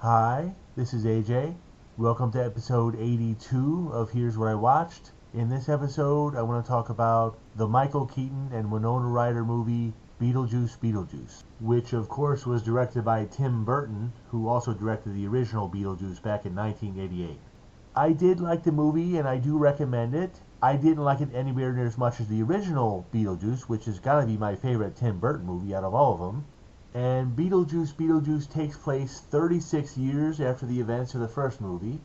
Hi, this is AJ. Welcome to episode 82 of Here's What I Watched. In this episode, I want to talk about the Michael Keaton and Winona Ryder movie Beetlejuice Beetlejuice, which of course was directed by Tim Burton, who also directed the original Beetlejuice back in 1988. I did like the movie and I do recommend it. I didn't like it anywhere near as much as the original Beetlejuice, which has got to be my favorite Tim Burton movie out of all of them. And Beetlejuice Beetlejuice takes place 36 years after the events of the first movie,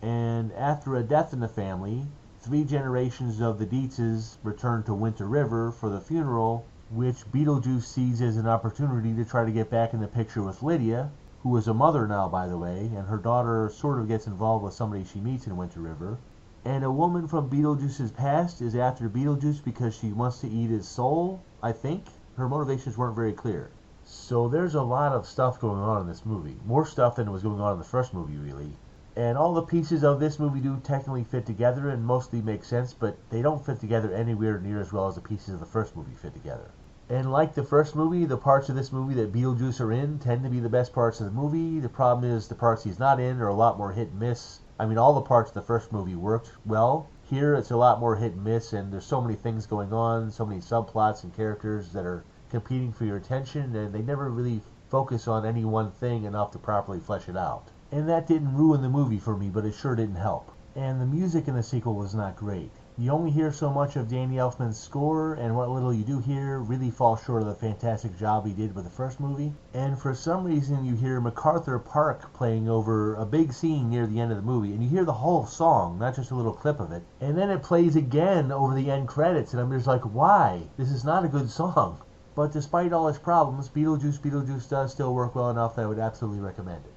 and after a death in the family, 3 generations of the Dietzes return to Winter River for the funeral, which Beetlejuice sees as an opportunity to try to get back in the picture with Lydia, who is a mother now, by the way, and her daughter sort of gets involved with somebody she meets in Winter River. And a woman from Beetlejuice's past is after Beetlejuice because she wants to eat his soul, I think. Her motivations weren't very clear. So there's a lot of stuff going on in this movie. More stuff than was going on in the first movie, really. And all the pieces of this movie do technically fit together and mostly make sense, but they don't fit together anywhere near as well as the pieces of the first movie fit together. And like the first movie, the parts of this movie that Beetlejuice are in tend to be the best parts of the movie. The problem is the parts he's not in are a lot more hit and miss. I mean, all the parts of the first movie worked well. Here, it's a lot more hit and miss, and there's so many things going on, so many subplots and characters that are competing for your attention, and they never really focus on any one thing enough to properly flesh it out. And that didn't ruin the movie for me, but it sure didn't help. And the music in the sequel was not great. You only hear so much of Danny Elfman's score, and what little you do hear really falls short of the fantastic job he did with the first movie. And for some reason you hear MacArthur Park playing over a big scene near the end of the movie, and you hear the whole song, not just a little clip of it. And then it plays again over the end credits, and I'm just like, why? This is not a good song. But despite all its problems, Beetlejuice Beetlejuice does still work well enough that I would absolutely recommend it.